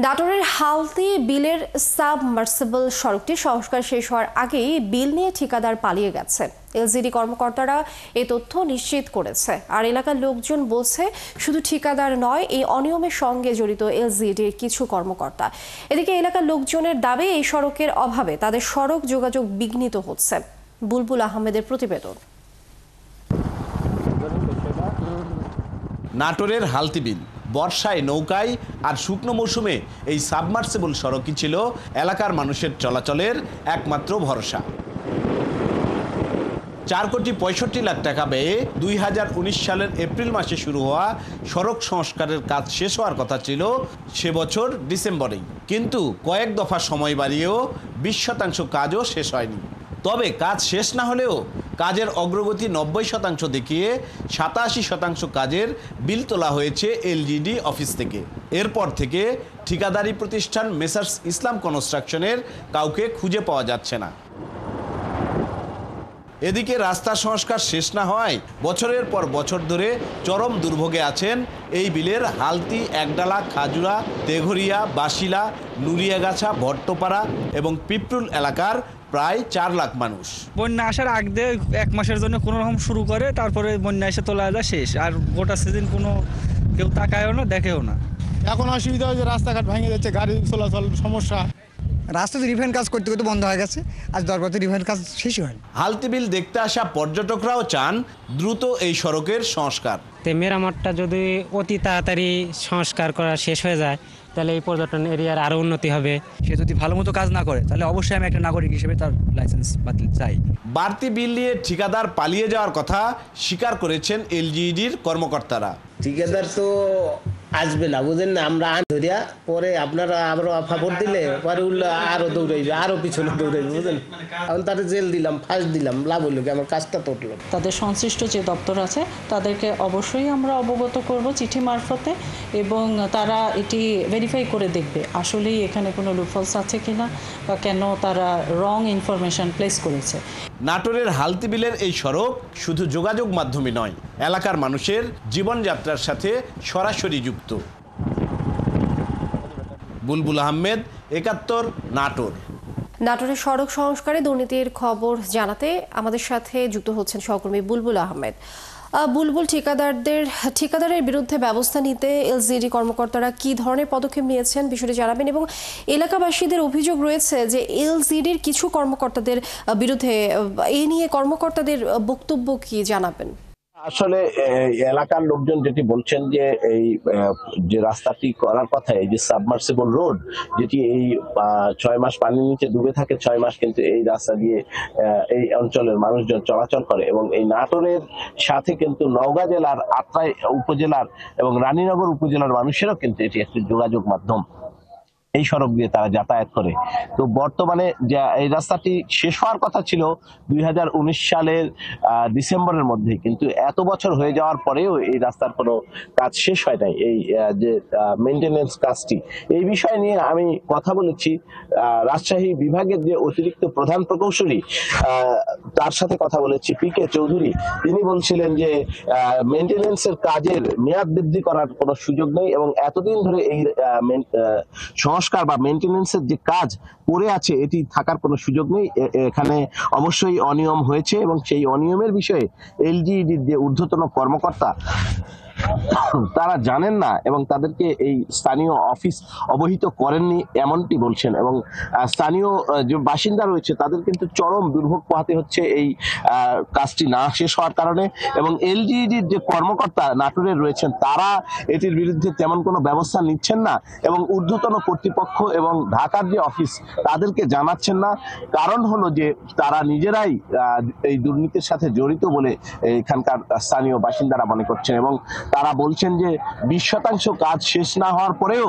নাটোরের হালতি বিলের সাবমার্সিবল সড়কটি সংস্কার শেষ হওয়ার আগেই বিল নিয়ে ঠিকাদার পালিয়ে গেছে। এলজিডি কর্মকর্তারা এই তথ্য নিশ্চিত করেছে। আর এলাকার লোকজন বলছে, শুধু ঠিকাদার নয়, এই অনিয়মের সঙ্গে জড়িত এলজিডির কিছু কর্মকর্তা। এদিকে এলাকার লোকজনের দাবি, এই সড়কের অভাবে তাদের সড়ক যোগাযোগ বিঘ্নিত হচ্ছে। বুলবুল আহমেদের প্রতিবেদন। নাটোরের হালতি বিল বর্ষায় নৌকায় আর শুকনো মৌসুমে এই সাবমার্সিবল সড়কই ছিল এলাকার মানুষের চলাচলের একমাত্র ভরসা। 4,65,00,000 টাকা ব্যয়ে 2019 সালের এপ্রিল মাসে শুরু হওয়া সড়ক সংস্কারের কাজ শেষ হওয়ার কথা ছিল সে বছর ডিসেম্বরেই, কিন্তু কয়েক দফা সময় বাড়িয়েও 20% কাজও শেষ হয়নি। তবে কাজ শেষ না হলেও কাজের অগ্রগতি 90% দেখিয়ে 87% কাজের বিল তোলা হয়েছে এলজিডি অফিস থেকে। এরপর থেকে ঠিকাদারি প্রতিষ্ঠান মেসার্স ইসলাম কনস্ট্রাকশনের কাউকে খুঁজে পাওয়া যাচ্ছে না। এদিকে রাস্তা সংস্কার শেষ না হওয়ায় বছরের পর বছর ধরে চরম দুর্ভোগে আছেন এই বিলের হালতি, একডালা, খাজুরা, তেঘরিয়া, বাসিলা, নুরিয়াগাছা, ভট্টপাড়া এবং পিপরুল এলাকার প্রায় 4 লাখ মানুষ। বন্যা আসার আগে 1 মাসের জন্য কোনো রকম শুরু করে, তারপরে বন্যা এসে তোলা যায় শেষ। আর গোটা সিজন কোনো কেউ তাকায়ও না, দেখেও না। এখন অসুবিধা হয়েছে, রাস্তাঘাট ভেঙে যাচ্ছে, গাড়ি চলাচল সমস্যা। রাস্তাতে রিফাইন কাজ করতে করতে বন্ধ হয়ে গেছে, আজ 10 বছর রিফাইন কাজ শেষই হয়নি। হালতি বিল দেখতে আসা পর্যটকরাও চান দ্রুত এই সড়কের সংস্কার। মেরামতটা যদি অতি তাড়াতাড়ি সংস্কার করা শেষ হয়ে যায়, তাহলে এই পর্যটন এরিয়ার আরও উন্নতি হবে। সে যদি ভালো মতো কাজ না করে, তাহলে অবশ্যই আমি একটা নাগরিক হিসেবে তার লাইসেন্স বাতিল চাই। বাড়তি বিল নিয়ে ঠিকাদার পালিয়ে যাওয়ার কথা স্বীকার করেছেন এলজিইডির কর্মকর্তারা। ঠিকাদার তো আসবে না, বুঝেন না, আমরা ধরিয়া পরে আপনারা আবারও ফাপড় দিলে পরে উল্লে আরো দৌড়াইবে, আরো পিছনে দৌড়াইবে, বুঝলেন। এখন তারা জেল দিলাম, ফাঁস দিলাম, লাভ হলো কি, আমার কাজটা তো উঠলো। তাদের সংশ্লিষ্ট যে দপ্তর আছে তাদেরকে অবশ্যই আমরা অবগত করব চিঠি মারফতে, এবং তারা এটি ভেরিফাই করে দেখবে আসলেই এখানে কোনো লুপহোলস আছে কিনা, বা কেন তারা রং ইনফরমেশন প্লেস করেছে। নাটোরের হালতি বিলের এই সড়ক শুধু যোগাযোগ মাধ্যমে নয়, এলাকার মানুষের জীবনযাত্রার সাথে সরাসরি যুক্ত। বুলবুল আহমেদ, 71, নাটোর। নাটোরের সড়ক সংস্কারে দুর্নীতির খবর জানাতে আমাদের সাথে যুক্ত হচ্ছেন সহকর্মী বুলবুল আহমেদ। বুলবুল, ঠিকাদারের বিরুদ্ধে ব্যবস্থা নিতে এলজিডি কর্মকর্তারা কি ধরনের পদক্ষেপ নিয়েছেন বিষয়টি জানাবেন, এবং এলাকাবাসীদের অভিযোগ রয়েছে যে এলজিডির কিছু কর্মকর্তাদের বিরুদ্ধে, এই নিয়ে কর্মকর্তাদের বক্তব্য কি জানাবেন? আসলে এলাকার লোকজন যেটি বলছেন যে এই যে রাস্তাটি করার কথা, এই যে সাবমার্সিবল রোড, যেটি এই 6 মাস পানির নিচে ডুবে থাকে, 6 মাস কিন্তু এই রাস্তা দিয়ে এই অঞ্চলের মানুষজন চলাচল করে, এবং এই নাটোরের সাথে কিন্তু নওগাঁ জেলার আত্রাই উপজেলার এবং রানীনগর উপজেলার মানুষেরও কিন্তু এটি একটি যোগাযোগ মাধ্যম। এই সড়ক দিয়ে তারা যাতায়াত করে। তো বর্তমানে এই রাস্তাটি শেষ হওয়ার কথা ছিল 2019 সালের ডিসেম্বরের মধ্যে, কিন্তু এত বছর হয়ে যাওয়ার পরেও এই রাস্তার কোনো কাজ শেষ হয় নাই। এই যে মেইনটেনেন্স কাজটি, এই বিষয় নিয়ে আমি কথা বলেছি রাজশাহী বিভাগের যে অতিরিক্ত প্রধান প্রকৌশলী, তার সাথে কথা বলেছি, পিকে চৌধুরী। তিনি বলছিলেন যে মেইনটেনেন্সের কাজের মেয়াদ বৃদ্ধি করার কোনো সুযোগ নেই, এবং এতদিন ধরে এই সংস্কার বা মেইনটেনেন্সের যে কাজ পড়ে আছে, এটি থাকার কোনো সুযোগ নেই। এখানে অবশ্যই অনিয়ম হয়েছে, এবং সেই অনিয়মের বিষয়ে এলজিইডির যে ঊর্ধ্বতন কর্মকর্তা তারা জানেন না, এবং তাদেরকে এই স্থানীয় অফিস অবহিত করেননি, এমনটি বলছেন। এবং স্থানীয় যে বাসিন্দা রয়েছে তাদের কিন্তু চরম দুর্ভোগ পোহাতে হচ্ছে এই কাজটি না শেষ হওয়ার কারণে। এবং এলজিইডির যে কর্মকর্তা নাটোরের রয়েছেন, তারা এটির বিরুদ্ধে তেমন কোনো ব্যবস্থা নিচ্ছেন না, এবং ঊর্ধ্বতন কর্তৃপক্ষ এবং ঢাকার যে অফিস তাদেরকে জানাচ্ছেন না। কারণ হলো যে তারা নিজেরাই এই দুর্নীতির সাথে জড়িত বলে এখানকার স্থানীয় বাসিন্দারা মনে করছেন, এবং তারা বলছেন যে 20% কাজ শেষ না হওয়ার পরেও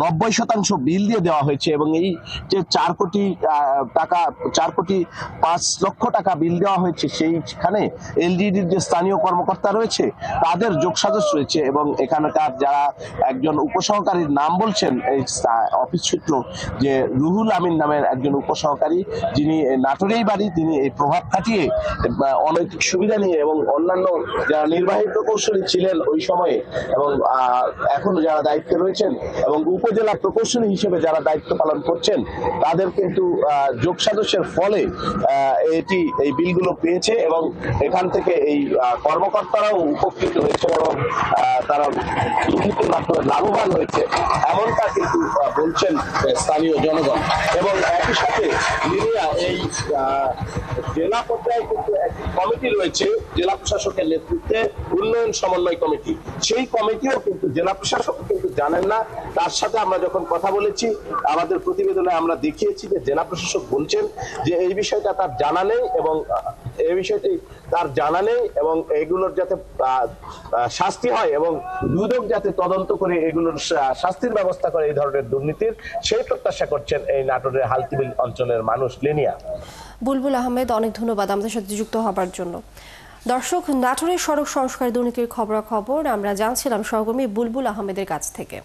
90% বিল দিয়ে দেওয়া হয়েছে, এবং এই যে 4 কোটি টাকা, 4,05,00,000 টাকা বিল দেওয়া হয়েছে, সেইখানে এলজিইডির যে স্থানীয় কর্মকর্তা রয়েছে তাদের যোগসাজশ রয়েছে। এবং এখানকার যারা একজন উপসহকারীর নাম বলছেন এই অফিস সূত্র, যে রুহুল আমিন নামের একজন উপসহকারী, যিনি নাটোরেই বাড়ি, তিনি এই প্রভাব খাটিয়ে অনৈতিক সুবিধা নিয়ে এবং অন্যান্য যারা নির্বাহী প্রকৌশলী ছিলেন ছিলেন ওই সময়ে এবং এখনো যারা দায়িত্বে রয়েছেন এবং উপজেলা প্রকৌশলী হিসেবে যারা দায়িত্ব পালন করছেন তাদের কিন্তু যোগসাজশের ফলে এই বিলগুলো পেয়েছে এবং এখান থেকে এই কর্মকর্তারাও উপকৃত হয়েছে এবং তারা দুর্নীতির মাধ্যমে লাভবান হয়েছে এমনটা কিন্তু বলছেন স্থানীয় জনগণ। এবং একই সাথে এই জেলা পর্যায়ে কিন্তু একটি কমিটি রয়েছে জেলা প্রশাসকের নেতৃত্বে, উন্নয়ন সমন্বয় কমিটি। সেই কমিটিও কিন্তু জেলা প্রশাসক কিন্তু জানেন না। তার সাথে আমরা যখন কথা বলেছি আমাদের প্রতিবেদনে আমরা দেখিয়েছি যে জেলা প্রশাসক বলছেন যে এই বিষয়টা তার জানা নেই এবং এই বিষয়টি তার জানা নেই এবং এগুলোর যাতে শাস্তি হয় এবং দুদক যাতে তদন্ত করে এগুলোর শাস্তির ব্যবস্থা করে এই ধরনের দুর্নীতির, সেই প্রত্যাশা করছেন এই নাটোরের হালতিবিল অঞ্চলের মানুষ। লেনিয়া। বুলবুল আহমেদ, অনেক ধন্যবাদ আমাদের সাথে যুক্ত হবার জন্য। দর্শক, নাটোরের সড়ক সংস্কার দুর্নীতির খবরাখবর আমরা জানছিলাম সহকর্মী বুলবুল আহমেদের কাছ থেকে।